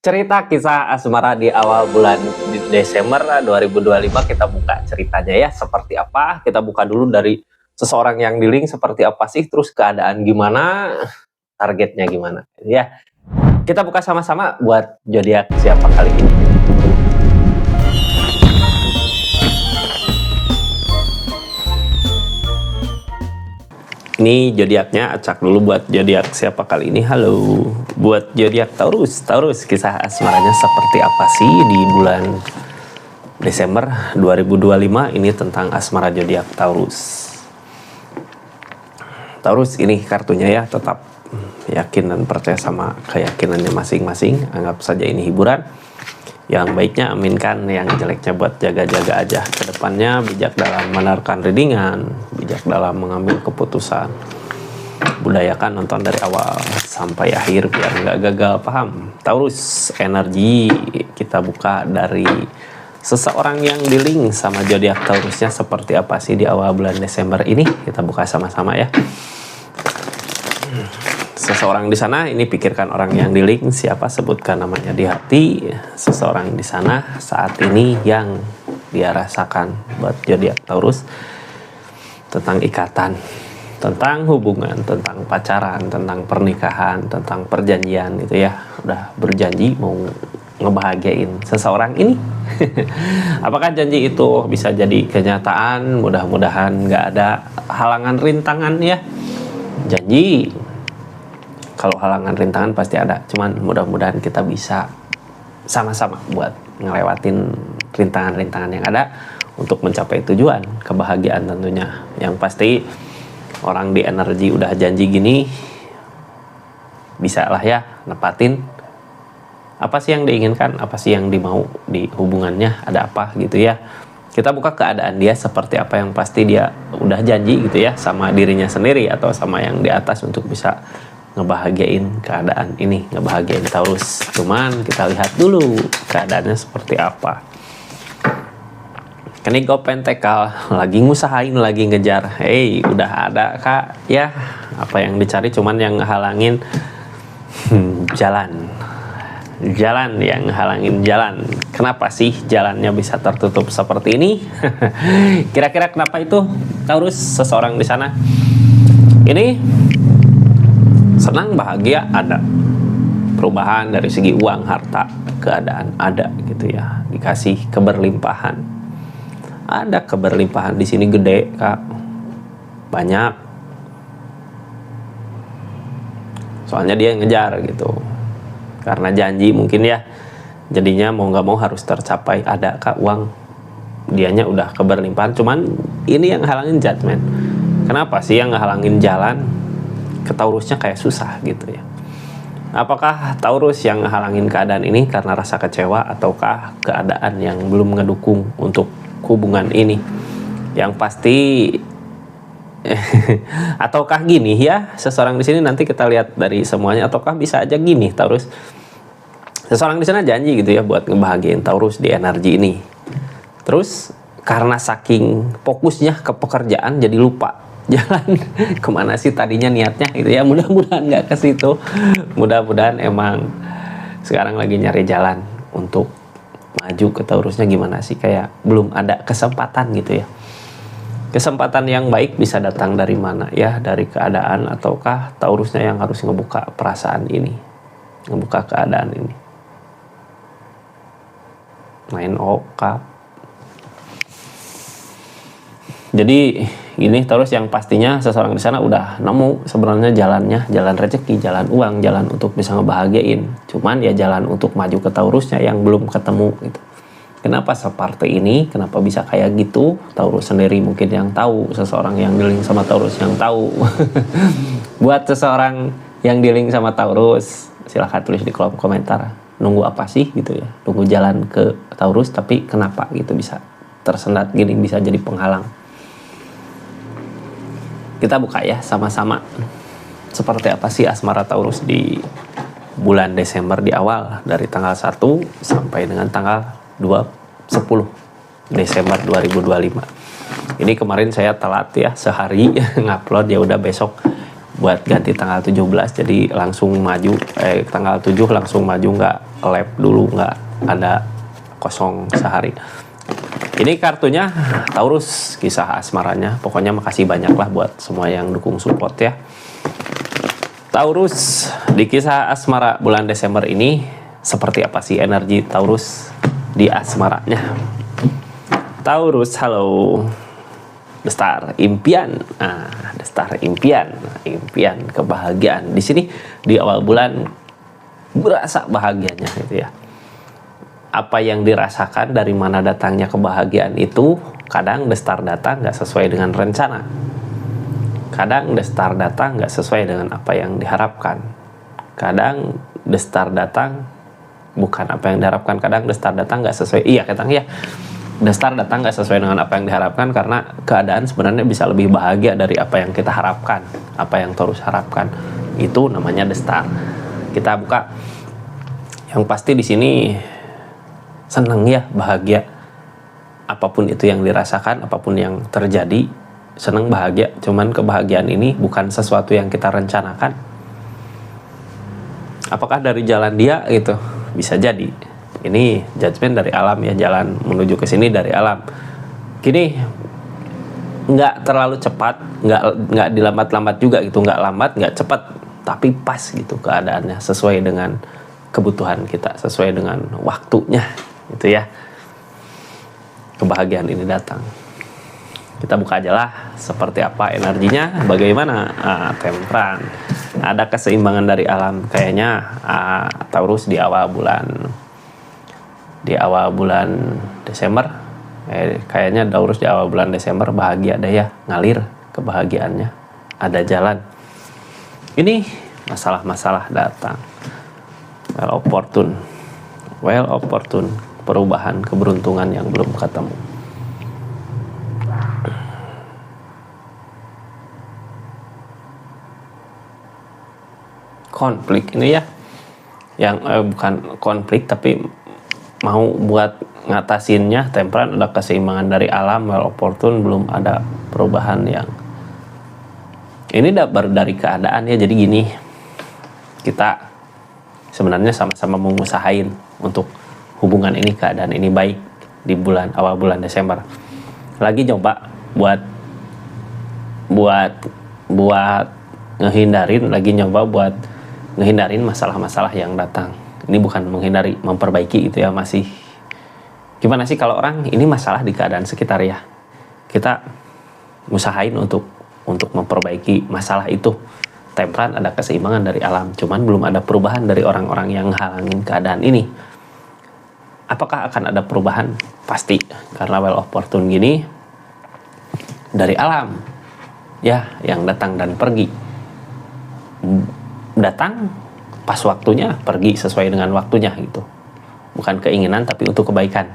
Cerita kisah asmara di awal bulan Desember 2025 kita buka ceritanya ya seperti apa. Kita buka dulu dari seseorang yang di link seperti apa sih, terus keadaan gimana, targetnya gimana ya. Kita buka sama-sama buat zodiak siapa kali ini. Ini zodiaknya, acak dulu buat zodiak siapa kali ini. Halo, buat zodiak Taurus. Taurus, kisah asmaranya seperti apa sih di bulan Desember 2025 ini tentang asmara zodiak Taurus. Taurus ini kartunya ya, tetap yakin dan percaya sama keyakinannya masing-masing. Anggap saja ini hiburan. Yang baiknya aminkan, yang jeleknya buat jaga-jaga aja. Kedepannya bijak dalam menerkan readingan, bijak dalam mengambil keputusan. Budayakan nonton dari awal sampai akhir biar nggak gagal paham. Taurus, energi kita buka dari seseorang yang di link sama zodiak Taurusnya seperti apa sih di awal bulan Desember ini. Kita buka sama-sama ya. Seseorang di sana, ini pikirkan orang yang di link siapa, sebutkan namanya di hati. Seseorang di sana saat ini yang dia rasakan buat zodiak Taurus tentang ikatan, tentang hubungan, tentang pacaran, tentang pernikahan, tentang perjanjian itu ya. Udah berjanji mau ngebahagiain seseorang ini. Apakah janji itu bisa jadi kenyataan? Mudah-mudahan nggak ada halangan rintangan ya. Janji, kalau halangan rintangan pasti ada, cuman mudah-mudahan kita bisa sama-sama buat ngelewatin rintangan-rintangan yang ada untuk mencapai tujuan, kebahagiaan tentunya. Yang pasti orang di energi udah janji gini, bisa lah ya nepatin. Apa sih yang diinginkan, apa sih yang dimau di hubungannya, ada apa gitu ya. Kita buka keadaan dia seperti apa yang pasti dia udah janji gitu ya, sama dirinya sendiri atau sama yang di atas untuk bisa ngebahagiain keadaan ini, ngebahagiain Taurus. Cuman kita lihat dulu keadaannya seperti apa. Kenigo Pentakel lagi ngusahain, lagi ngejar. Hey, udah ada kak ya, apa yang dicari, cuman yang halangin jalan yang halangin jalan. Kenapa sih jalannya bisa tertutup seperti ini? Kira-kira kenapa itu Taurus, seseorang di sana ini senang, bahagia ada, perubahan dari segi uang, harta, keadaan ada gitu ya, dikasih keberlimpahan, ada keberlimpahan di sini gede kak, banyak, soalnya dia ngejar gitu, karena janji mungkin ya, jadinya mau nggak mau harus tercapai, ada kak uang, dianya udah keberlimpahan, cuman ini yang halangin judgment. Kenapa sih yang ngehalangin jalan? Ke Taurusnya kayak susah gitu ya. Apakah Taurus yang halangin keadaan ini karena rasa kecewa, ataukah keadaan yang belum ngedukung untuk hubungan ini? Yang pasti ataukah gini ya, seseorang di sini nanti kita lihat dari semuanya, ataukah bisa aja gini Taurus, seseorang di sana janji gitu ya buat ngebahagiain Taurus di energi ini, terus karena saking fokusnya ke pekerjaan jadi lupa jalan kemana sih tadinya niatnya gitu ya. Mudah-mudahan nggak ke situ, mudah-mudahan emang sekarang lagi nyari jalan untuk maju ke Taurusnya. Gimana sih, kayak belum ada kesempatan gitu ya. Kesempatan yang baik bisa datang dari mana ya, dari keadaan, ataukah Taurusnya yang harus ngebuka perasaan ini, ngebuka keadaan ini. Main oka. Jadi ini Taurus yang pastinya seseorang di sana udah nemu sebenarnya jalannya, jalan rezeki, jalan uang, jalan untuk bisa ngebahagiain. Cuman ya jalan untuk maju ke Taurusnya yang belum ketemu gitu. Kenapa seperti ini? Kenapa bisa kayak gitu? Taurus sendiri mungkin yang tahu, seseorang yang di link sama Taurus yang tahu. Buat seseorang yang di link sama Taurus, silahkan tulis di kolom komentar. Nunggu apa sih gitu ya? Nunggu jalan ke Taurus, tapi kenapa gitu bisa tersendat gini, bisa jadi penghalang. Kita buka ya sama-sama. Seperti apa sih asmara Taurus di bulan Desember di awal, dari tanggal 1 sampai dengan tanggal 10 Desember 2025. Ini kemarin saya telat ya sehari ngupload, ya udah besok buat ganti tanggal 17, jadi langsung maju tanggal 7 langsung maju, nggak lab dulu, nggak ada kosong sehari. Ini kartunya Taurus, kisah asmaranya. Pokoknya makasih banyak lah buat semua yang dukung support ya. Taurus, di kisah asmara bulan Desember ini seperti apa sih energi Taurus di asmaranya? Taurus, halo. The Star impian. The Star impian kebahagiaan. Di sini di awal bulan berasa bahagianya gitu ya. Apa yang dirasakan, dari mana datangnya kebahagiaan itu, kadang The Star datang nggak sesuai dengan rencana. Kadang The Star datang nggak sesuai dengan apa yang diharapkan. Kadang The Star datang bukan apa yang diharapkan. Kadang The Star datang nggak sesuai. Iya, kadang ya. The Star datang nggak sesuai dengan apa yang diharapkan, karena keadaan sebenarnya bisa lebih bahagia dari apa yang kita harapkan, apa yang Taurus harapkan. Itu namanya The Star. Kita buka. Yang pasti di sini seneng ya, bahagia. Apapun itu yang dirasakan, apapun yang terjadi, seneng, bahagia. Cuman kebahagiaan ini bukan sesuatu yang kita rencanakan. Apakah dari jalan dia gitu? Bisa jadi. Ini judgement dari alam ya, jalan menuju ke sini dari alam. Gini, nggak terlalu cepat, nggak dilambat-lambat juga gitu, nggak lambat, nggak cepat, tapi pas gitu keadaannya, sesuai dengan kebutuhan kita, sesuai dengan waktunya, gitu ya. Kebahagiaan ini datang. Kita buka aja lah, seperti apa energinya, bagaimana. Tempran, ada keseimbangan dari alam, kayaknya Taurus di awal bulan Desember, kayaknya Taurus di awal bulan Desember bahagia deh ya, ngalir kebahagiaannya, ada jalan. Ini masalah-masalah datang, well opportune, perubahan, keberuntungan yang belum ketemu. Konflik ini ya, yang bukan konflik tapi mau buat ngatasinnya. Tempran, ada keseimbangan dari alam, well opportune, belum ada perubahan yang ini baru dari keadaan ya. Jadi gini, kita sebenarnya sama-sama mengusahain untuk hubungan ini, keadaan ini baik di awal bulan Desember. Lagi coba buat ngehindarin masalah-masalah yang datang. Ini bukan menghindari, memperbaiki gitu ya. Masih gimana sih kalau orang ini masalah di keadaan sekitar ya, kita usahain untuk memperbaiki masalah itu. Tempran, ada keseimbangan dari alam, cuman belum ada perubahan dari orang-orang yang halangin keadaan ini. Apakah akan ada perubahan? Pasti, karena well opportune gini dari alam ya, yang datang dan pergi. Datang pas waktunya, pergi sesuai dengan waktunya gitu. Bukan keinginan tapi untuk kebaikan.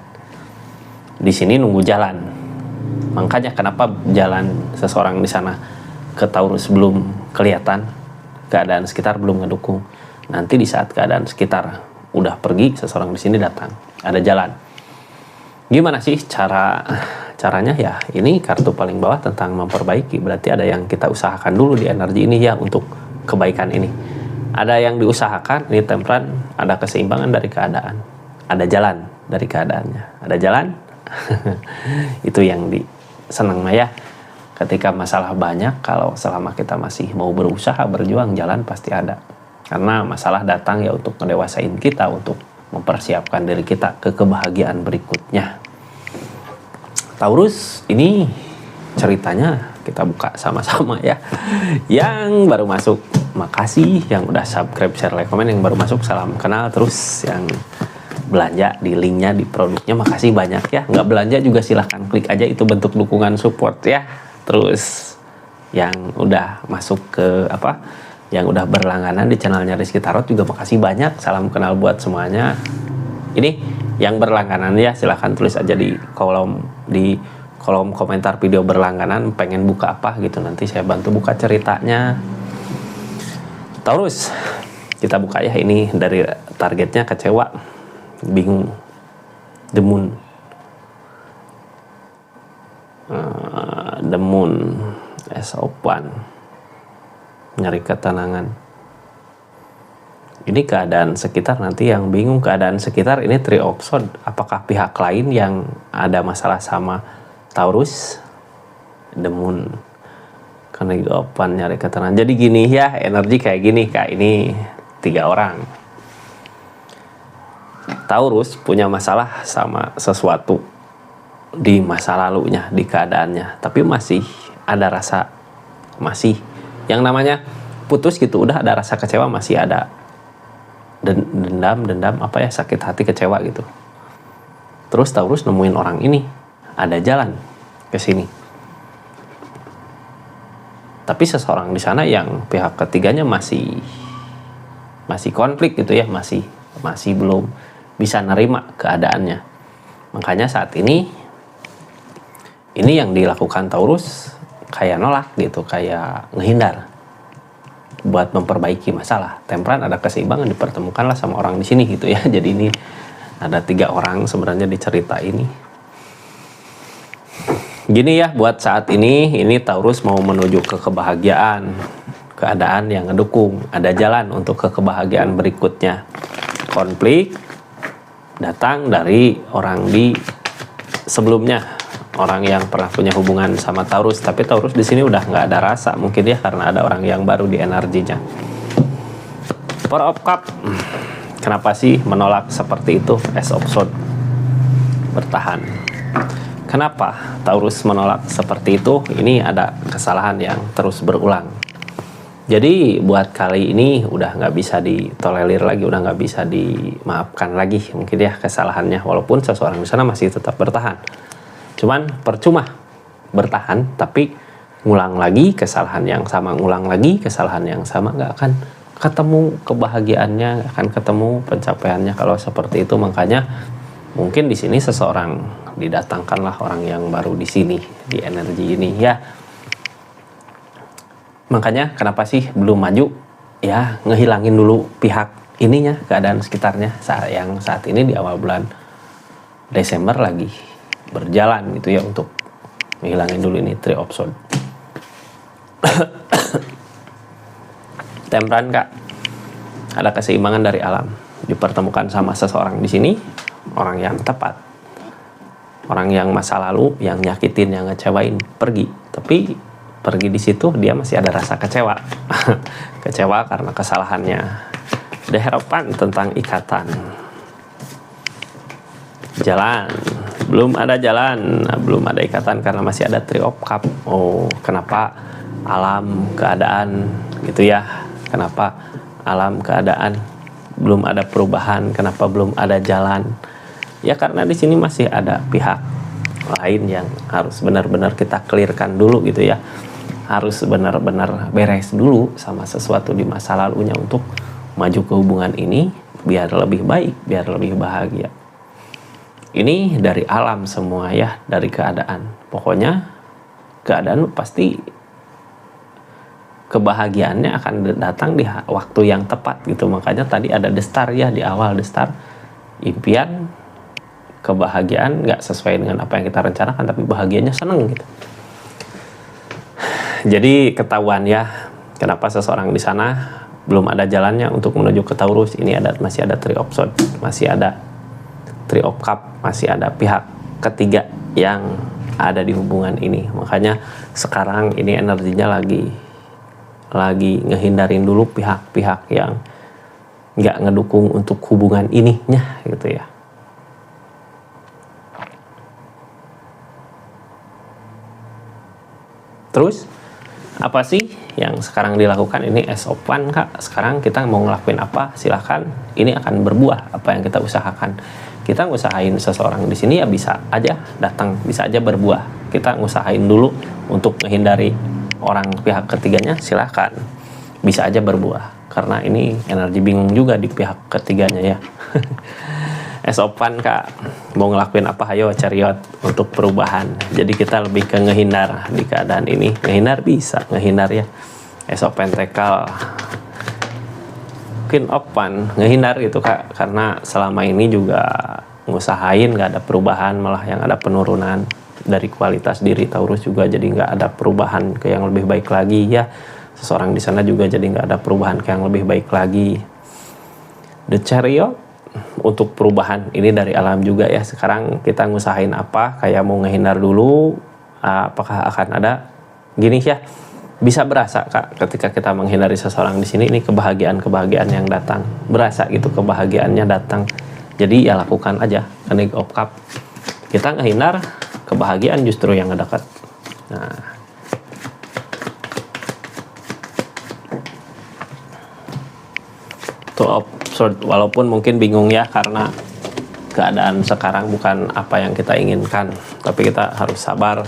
Di sini nunggu jalan. Makanya kenapa jalan seseorang di sana ke Taurus belum kelihatan, keadaan sekitar belum ngedukung. Nanti di saat keadaan sekitar udah pergi, seseorang di sini datang, ada jalan. Gimana sih caranya ya? Ini kartu paling bawah tentang memperbaiki. Berarti ada yang kita usahakan dulu di energi ini ya, untuk kebaikan ini. Ada yang diusahakan, ini Tempran, ada keseimbangan dari keadaan, ada jalan dari keadaannya, ada jalan. Itu yang senang ya. Ketika masalah banyak, kalau selama kita masih mau berusaha, berjuang, jalan pasti ada. Karena masalah datang ya untuk mendewasain kita, untuk mempersiapkan diri kita ke kebahagiaan berikutnya. Taurus, ini ceritanya kita buka sama-sama ya. Yang baru masuk, makasih. Yang udah subscribe, share, like, komen. Yang baru masuk, salam kenal. Terus yang belanja di linknya, di produknya, makasih banyak ya. Nggak belanja juga silahkan klik aja, itu bentuk dukungan support ya. Terus yang udah masuk ke yang udah berlangganan di channelnya Rizky Tarot juga makasih banyak. Salam kenal buat semuanya. Ini yang berlangganan ya, silahkan tulis aja di kolom komentar video berlangganan, pengen buka apa gitu, nanti saya bantu buka ceritanya. Taurus, kita buka ya. Ini dari targetnya kecewa, bingung, the moon, as open, nyari ketenangan. Ini keadaan sekitar, nanti yang bingung keadaan sekitar ini Three of Swords. Apakah pihak lain yang ada masalah sama Taurus? The Moon. Karena open nyari ketenangan. Jadi gini ya, energi kayak gini, Kak. Ini 3 orang. Taurus punya masalah sama sesuatu di masa lalunya, di keadaannya. Tapi masih ada rasa, masih yang namanya putus gitu, udah ada rasa kecewa, masih ada dendam apa ya, sakit hati, kecewa gitu. Terus Taurus nemuin orang ini, ada jalan ke sini. Tapi seseorang di sana yang pihak ketiganya masih konflik gitu ya, masih belum bisa nerima keadaannya. Makanya saat ini yang dilakukan Taurus kayak nolak gitu, kayak ngehindar buat memperbaiki masalah. Temperan ada keseimbangan, dipertemukanlah sama orang di sini gitu ya. Jadi ini ada 3 orang sebenarnya di cerita ini. Gini ya, buat saat ini Taurus mau menuju ke kebahagiaan, keadaan yang ngedukung, ada jalan untuk ke kebahagiaan berikutnya. Konflik datang dari orang di sebelumnya, orang yang pernah punya hubungan sama Taurus, tapi Taurus di sini udah nggak ada rasa, mungkin ya karena ada orang yang baru di energinya. Four of Cups, kenapa sih menolak seperti itu? Ace of Swords, bertahan. Kenapa Taurus menolak seperti itu? Ini ada kesalahan yang terus berulang. Jadi buat kali ini udah nggak bisa ditolerir lagi, udah nggak bisa dimaafkan lagi mungkin ya kesalahannya, walaupun seseorang di sana masih tetap bertahan. Cuman percuma bertahan, tapi ngulang lagi kesalahan yang sama, nggak akan ketemu kebahagiaannya, nggak akan ketemu pencapaiannya kalau seperti itu. Makanya mungkin di sini seseorang didatangkanlah orang yang baru di sini, di energi ini ya. Makanya kenapa sih belum maju? Ya ngehilangin dulu pihak ininya, keadaan sekitarnya yang saat ini di awal bulan Desember lagi berjalan gitu ya, untuk menghilangin dulu ini Three of Swords. Temperan, Kak, ada keseimbangan dari alam, dipertemukan sama seseorang di sini, orang yang tepat, orang yang masa lalu yang nyakitin, yang ngecewain pergi, tapi pergi di situ dia masih ada rasa kecewa. Kecewa karena kesalahannya. Ada harapan tentang ikatan. Jalan, belum ada jalan, belum ada ikatan karena masih ada Three of Cups. Oh, kenapa alam keadaan gitu ya? Kenapa alam keadaan belum ada perubahan? Kenapa belum ada jalan? Ya karena di sini masih ada pihak lain yang harus benar-benar kita clearkan dulu gitu ya. Harus benar-benar beres dulu sama sesuatu di masa lalunya untuk maju ke hubungan ini biar lebih baik, biar lebih bahagia. Ini dari alam semua ya, dari keadaan. Pokoknya keadaan pasti kebahagiaannya akan datang di waktu yang tepat gitu. Makanya tadi ada The Star ya, di awal The Star. Impian, kebahagiaan nggak sesuai dengan apa yang kita rencanakan, tapi bahagianya seneng gitu. Jadi ketahuan ya kenapa seseorang di sana belum ada jalannya untuk menuju ke Taurus. Ini masih ada Three of Swords, masih ada Three of Cups, masih ada pihak ketiga yang ada di hubungan ini. Makanya sekarang ini energinya lagi ngehindarin dulu pihak-pihak yang nggak ngedukung untuk hubungan ininya gitu ya. Terus apa sih yang sekarang dilakukan? Ini Ace of Wands, Kak. Sekarang kita mau ngelakuin apa? Silahkan. Ini akan berbuah apa yang kita usahakan. Kita ngusahain seseorang di sini ya bisa aja datang, bisa aja berbuah. Kita ngusahain dulu untuk menghindari orang pihak ketiganya, silahkan. Bisa aja berbuah. Karena ini energi bingung juga di pihak ketiganya ya. Ace of Wands, Kak, mau ngelakuin apa? Ayo Chariot untuk perubahan. Jadi kita lebih ke ngehindar di keadaan ini. Ngehindar bisa, ngehindar ya. Ace of Pentacle, Queen of Wands, ngehindar gitu, Kak. Karena selama ini juga ngusahain nggak ada perubahan, malah yang ada penurunan dari kualitas diri Taurus juga, jadi nggak ada perubahan ke yang lebih baik lagi ya. seseorang di sana juga jadi nggak ada perubahan ke yang lebih baik lagi. The Chariot untuk perubahan ini dari alam juga ya. Sekarang kita ngusahain apa, kayak mau ngehindar dulu, apakah akan ada gini ya. Bisa berasa Kak ketika kita menghindari seseorang di sini, ini kebahagiaan yang datang, berasa gitu kebahagiaannya datang. Jadi ya lakukan aja Knave of Cup. Kita ngehindar, kebahagiaan justru yang ngedekat. Nah, Two of Swords, walaupun mungkin bingung ya karena keadaan sekarang bukan apa yang kita inginkan, tapi kita harus sabar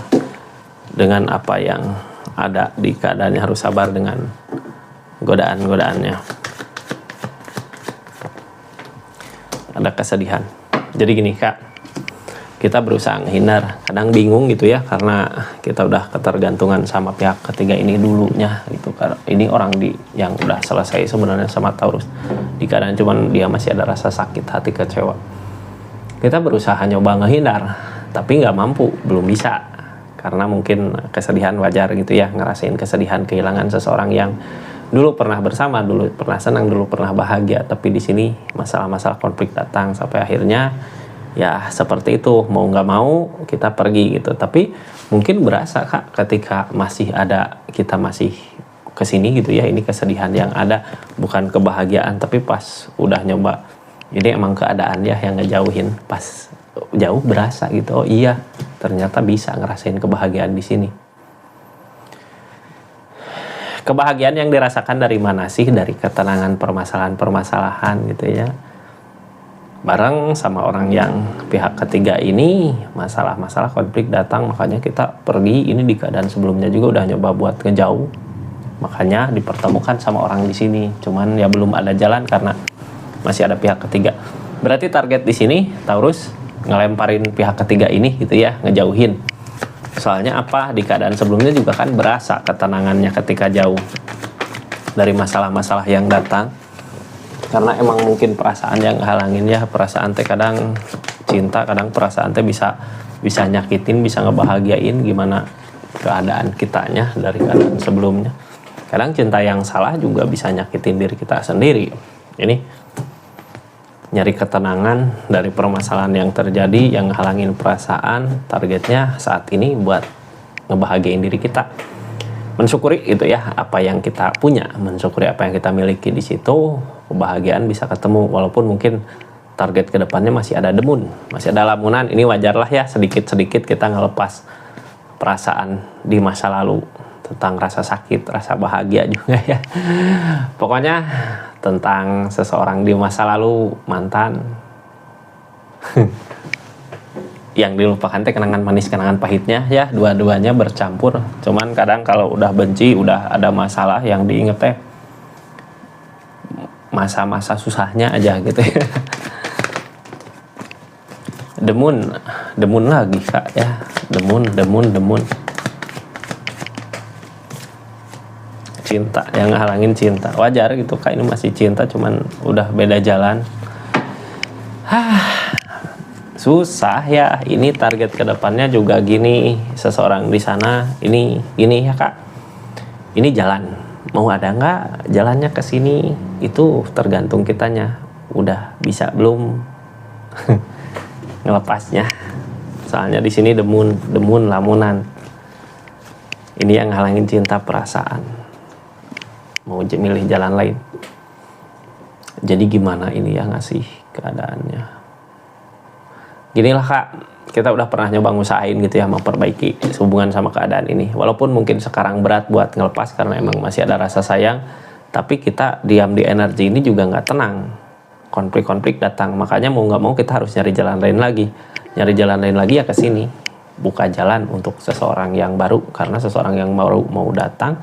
dengan apa yang ada di keadaannya, harus sabar dengan godaan-godaannya. Ada kesedihan. Jadi gini Kak, kita berusaha menghindar, kadang bingung gitu ya karena kita udah ketergantungan sama pihak ketiga ini dulunya gitu. Ini orang yang udah selesai sebenarnya sama Taurus, di keadaan cuman dia masih ada rasa sakit hati, kecewa. Kita berusaha nyoba ngehindar tapi nggak mampu, belum bisa, karena mungkin kesedihan wajar gitu ya, ngerasain kesedihan kehilangan seseorang yang dulu pernah bersama, dulu pernah senang, dulu pernah bahagia, tapi di sini masalah-masalah konflik datang sampai akhirnya ya seperti itu, mau nggak mau kita pergi gitu. Tapi mungkin berasa Kak ketika masih ada, kita masih kesini gitu ya, ini kesedihan yang ada, bukan kebahagiaan. Tapi pas udah nyoba, ini emang keadaan ya yang ngejauhin, pas jauh berasa gitu, oh iya ternyata bisa ngerasain kebahagiaan di sini. Kebahagiaan yang dirasakan dari mana sih? Dari ketenangan permasalahan-permasalahan gitu ya, bareng sama orang yang pihak ketiga ini, masalah-masalah konflik datang, makanya kita pergi. Ini di keadaan sebelumnya juga udah nyoba buat ngejauh, makanya dipertemukan sama orang di sini, cuman ya belum ada jalan karena masih ada pihak ketiga. Berarti target di sini Taurus ngelemparin pihak ketiga ini gitu ya, ngejauhin. Soalnya apa, di keadaan sebelumnya juga kan berasa ketenangannya ketika jauh dari masalah-masalah yang datang. Karena emang mungkin perasaan yang halangin ya, perasaan teh kadang cinta, kadang perasaan teh bisa nyakitin, bisa ngebahagiain, gimana keadaan kitanya dari keadaan sebelumnya. Kadang cinta yang salah juga bisa nyakitin diri kita sendiri. Ini nyari ketenangan dari permasalahan yang terjadi, yang halangin perasaan. Targetnya saat ini buat ngebahagiain diri kita, mensyukuri gitu ya apa yang kita punya, mensyukuri apa yang kita miliki. Di situ kebahagiaan bisa ketemu, walaupun mungkin target kedepannya masih ada demun, masih ada lamunan. Ini wajar lah ya, sedikit-sedikit kita ngelepas perasaan di masa lalu, tentang rasa sakit, rasa bahagia juga ya. Pokoknya tentang seseorang di masa lalu, mantan yang dilupakan teh kenangan manis, kenangan pahitnya ya, dua-duanya bercampur. Cuman kadang kalau udah benci, udah ada masalah, yang diinget teh masa-masa susahnya aja gitu ya. Demun lagi Kak ya, demun. Cinta yang halangin cinta, wajar gitu Kak, ini masih cinta cuman udah beda jalan. Susah ya, ini target kedepannya juga gini, seseorang di sana ini ya Kak, ini jalan, mau ada nggak jalannya ke sini itu tergantung kitanya, udah bisa belum ngelepasnya. Soalnya di sini demun lamunan, ini yang halangin cinta, perasaan, mau milih jalan lain. Jadi gimana ini ya ngasih keadaannya. Ginilah Kak, kita udah pernah nyoba ngusahain gitu ya, memperbaiki hubungan sama keadaan ini. Walaupun mungkin sekarang berat buat ngelepas karena emang masih ada rasa sayang, tapi kita diam di energi ini juga nggak tenang. Konflik-konflik datang, makanya mau nggak mau kita harus nyari jalan lain lagi. Nyari jalan lain lagi ya ke sini, buka jalan untuk seseorang yang baru, karena seseorang yang baru mau datang,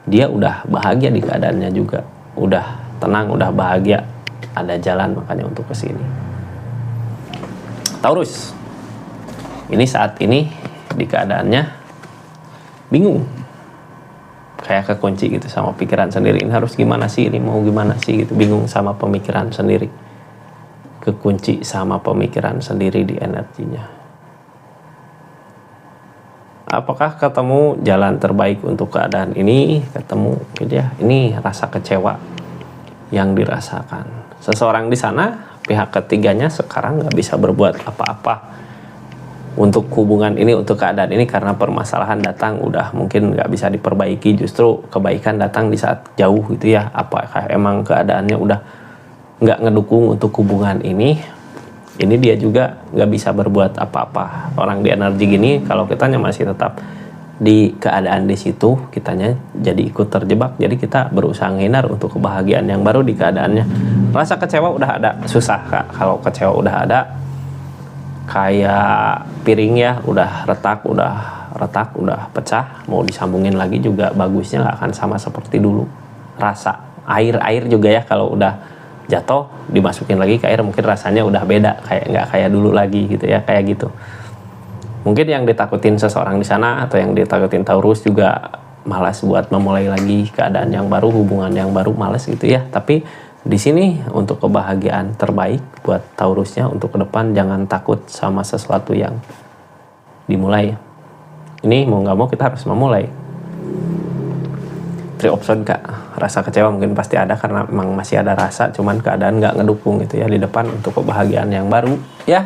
dia udah bahagia di keadaannya juga, udah tenang, udah bahagia, ada jalan, makanya untuk ke sini. Taurus, ini saat ini di keadaannya bingung, kayak kekunci gitu sama pikiran sendiri. Ini harus gimana sih, ini mau gimana sih gitu, bingung sama pemikiran sendiri, kekunci sama pemikiran sendiri di energinya. apakah ketemu jalan terbaik untuk keadaan ini, ketemu gitu ya. Ini rasa kecewa yang dirasakan seseorang di sana. Pihak ketiganya sekarang nggak bisa berbuat apa-apa untuk hubungan ini, untuk keadaan ini, karena permasalahan datang udah mungkin nggak bisa diperbaiki. Justru kebaikan datang di saat jauh gitu ya. Apakah emang keadaannya udah nggak ngedukung untuk hubungan ini dia juga nggak bisa berbuat apa-apa. Orang di energi gini, kalau kitanya masih tetap di keadaan di situ, kitanya jadi ikut terjebak. Jadi kita berusaha menghindar untuk kebahagiaan yang baru di keadaannya. Rasa kecewa udah ada, susah Kak. Kalau kecewa udah ada, kayak piring ya, udah retak, udah pecah, mau disambungin lagi juga bagusnya nggak akan sama seperti dulu. Rasa air juga ya, kalau udah jatuh dimasukin lagi ke air mungkin rasanya udah beda, kayak nggak kayak dulu lagi gitu ya, kayak gitu. Mungkin yang ditakutin seseorang di sana atau yang ditakutin Taurus juga malas buat memulai lagi keadaan yang baru, hubungan yang baru, malas gitu ya. Tapi di sini untuk kebahagiaan terbaik buat Taurusnya untuk ke depan, jangan takut sama sesuatu yang dimulai. Ini mau nggak mau kita harus memulai. 3 option Kak. Rasa kecewa mungkin pasti ada karena memang masih ada rasa, cuman keadaan nggak ngedukung gitu ya di depan untuk kebahagiaan yang baru. Ya,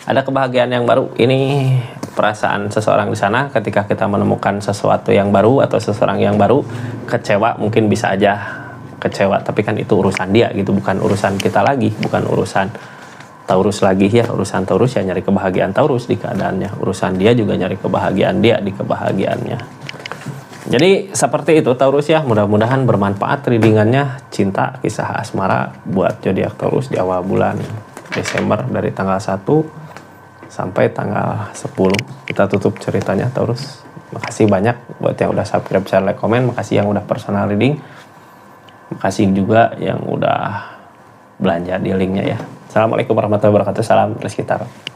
ada kebahagiaan yang baru. Ini perasaan seseorang di sana ketika kita menemukan sesuatu yang baru atau seseorang yang baru. Kecewa mungkin bisa aja kecewa, tapi kan itu urusan dia gitu, bukan urusan kita lagi, bukan urusan Taurus lagi ya. Urusan Taurus ya nyari kebahagiaan Taurus di keadaannya, urusan dia juga nyari kebahagiaan dia di kebahagiaannya. Jadi seperti itu Taurus ya, mudah-mudahan bermanfaat readingannya cinta, kisah asmara buat zodiak Taurus di awal bulan Desember dari tanggal 1 sampai tanggal 10. Kita tutup ceritanya Taurus. Makasih banyak buat yang udah subscribe, share, like, komen. Makasih yang udah personal reading. Makasih juga yang udah belanja di linknya ya. Assalamualaikum warahmatullahi wabarakatuh. Salam Rizky Tarot.